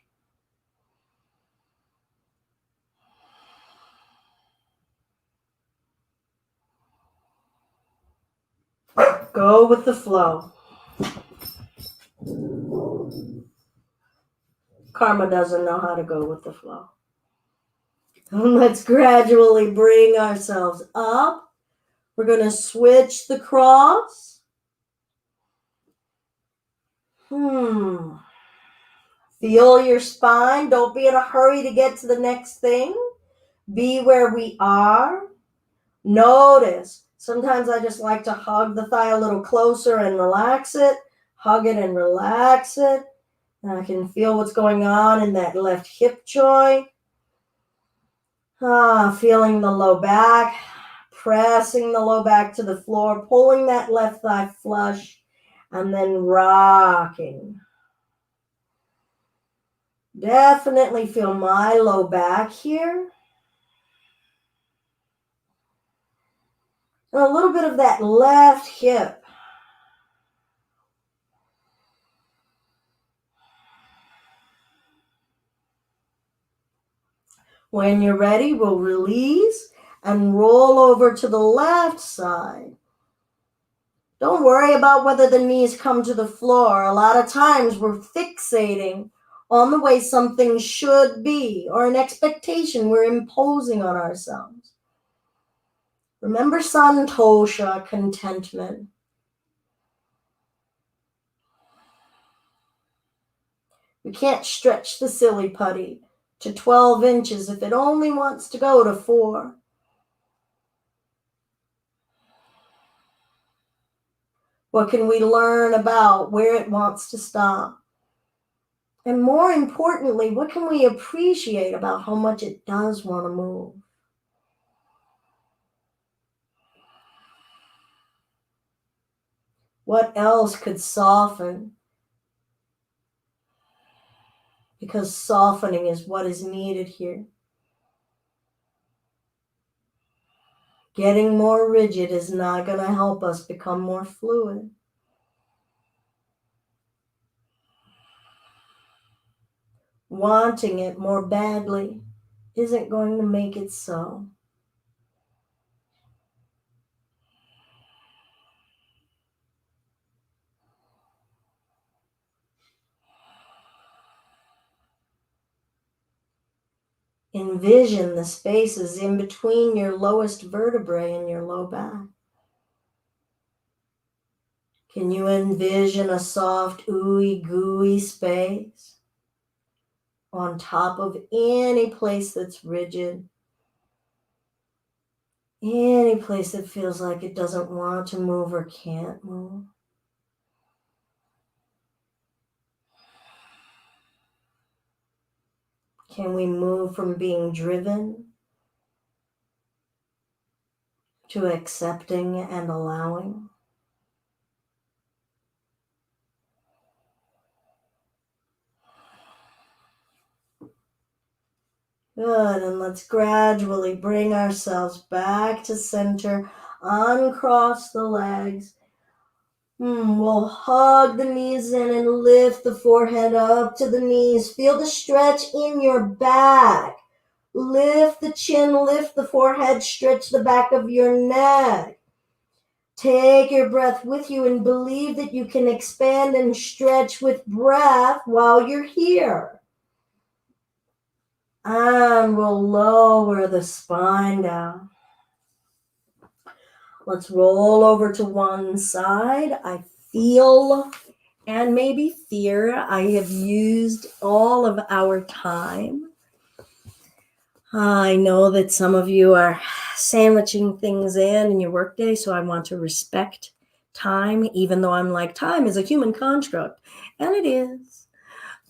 Go with the flow. Karma doesn't know how to go with the flow. Let's gradually bring ourselves up. We're going to switch the cross. Feel your spine. Don't be in a hurry to get to the next thing. Be where we are. Notice. Sometimes I just like to hug the thigh a little closer and relax it. Hug it and relax it. And I can feel what's going on in that left hip joint. Feeling the low back. Pressing the low back to the floor. Pulling that left thigh flush. And then rocking. Definitely feel my low back here. And a little bit of that left hip. When you're ready, we'll release and roll over to the left side. Don't worry about whether the knees come to the floor. A lot of times we're fixating on the way something should be or an expectation we're imposing on ourselves. Remember santosha, contentment. We can't stretch the silly putty to 12 inches if it only wants to go to 4. What can we learn about where it wants to stop? And more importantly, what can we appreciate about how much it does want to move? What else could soften? Because softening is what is needed here. Getting more rigid is not going to help us become more fluid. Wanting it more badly isn't going to make it so. Envision the spaces in between your lowest vertebrae and your low back. Can you envision a soft, ooey gooey space on top of any place that's rigid? Any place that feels like it doesn't want to move or can't move? Can we move from being driven to accepting and allowing? Good, and let's gradually bring ourselves back to center, uncross the legs. We'll hug the knees in and lift the forehead up to the knees. Feel the stretch in your back. Lift the chin, lift the forehead, stretch the back of your neck. Take your breath with you and believe that you can expand and stretch with breath while you're here. And we'll lower the spine down. Let's roll over to one side. I feel and maybe fear I have used all of our time. I know that some of you are sandwiching things in your workday, so I want to respect time, even though I'm like, time is a human construct, and it is.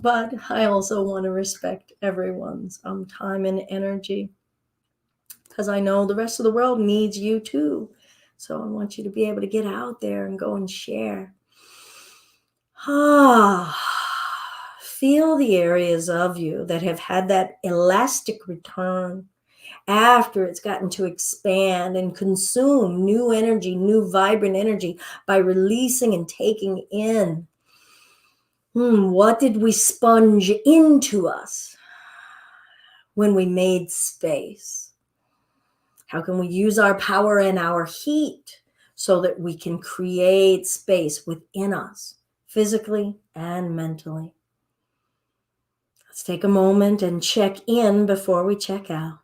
But I also want to respect everyone's time and energy, because I know the rest of the world needs you too. So I want you to be able to get out there and go and share. Feel the areas of you that have had that elastic return after it's gotten to expand and consume new energy, new vibrant energy by releasing and taking in. What did we sponge into us when we made space? How can we use our power and our heat so that we can create space within us, physically and mentally? Let's take a moment and check in before we check out.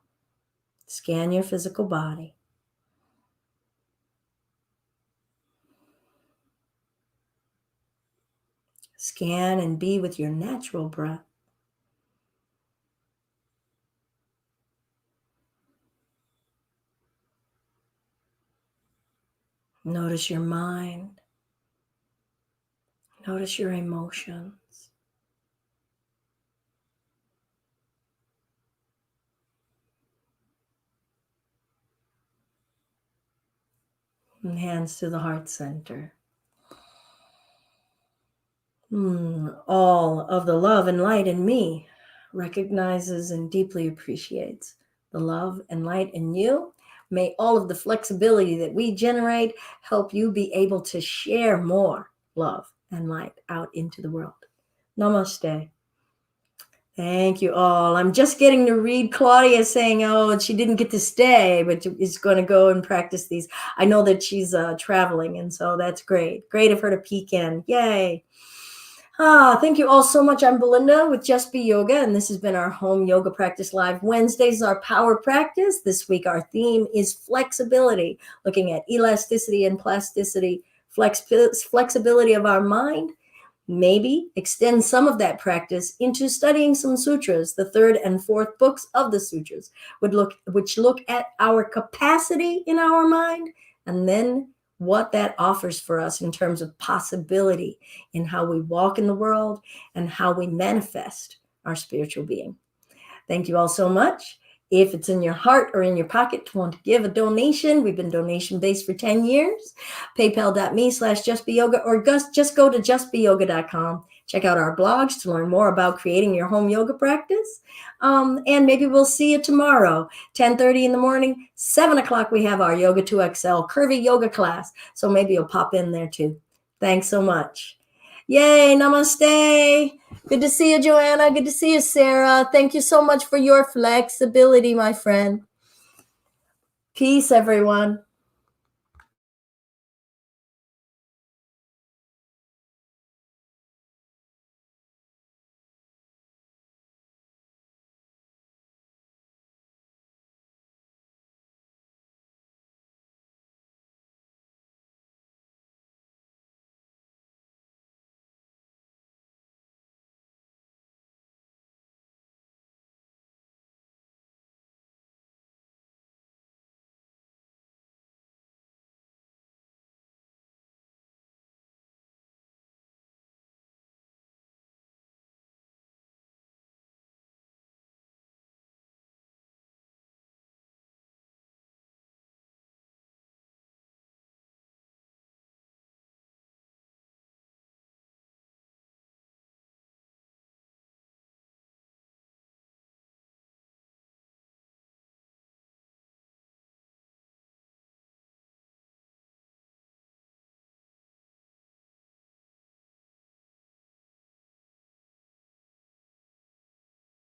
Scan your physical body. Scan and be with your natural breath. Notice your mind. Notice your emotions. And hands to the heart center. All of the love and light in me recognizes and deeply appreciates the love and light in you. May all of the flexibility that we generate help you be able to share more love and light out into the world. Namaste. Thank you all. I'm just getting to read Claudia saying, oh, she didn't get to stay, but is going to go and practice these. I know that she's traveling, and so that's great. Great of her to peek in. Yay. Thank you all so much. I'm Belinda with Just Be Yoga, and this has been our home yoga practice live. Wednesdays, our power practice. This week, our theme is flexibility, looking at elasticity and plasticity, flexibility of our mind. Maybe extend some of that practice into studying some sutras, the third and fourth books of the sutras, which look at our capacity in our mind, and then what that offers for us in terms of possibility in how we walk in the world and how we manifest our spiritual being. Thank you all so much. If it's in your heart or in your pocket to want to give a donation, we've been donation-based for 10 years. PayPal.me/justbeyoga, or just go to justbeyoga.com. Check out our blogs to learn more about creating your home yoga practice. And maybe we'll see you tomorrow, 10:30 in the morning, 7 o'clock. We have our Yoga 2XL curvy yoga class. So maybe you'll pop in there too. Thanks so much. Yay, namaste. Good to see you, Joanna. Good to see you, Sarah. Thank you so much for your flexibility, my friend. Peace, everyone.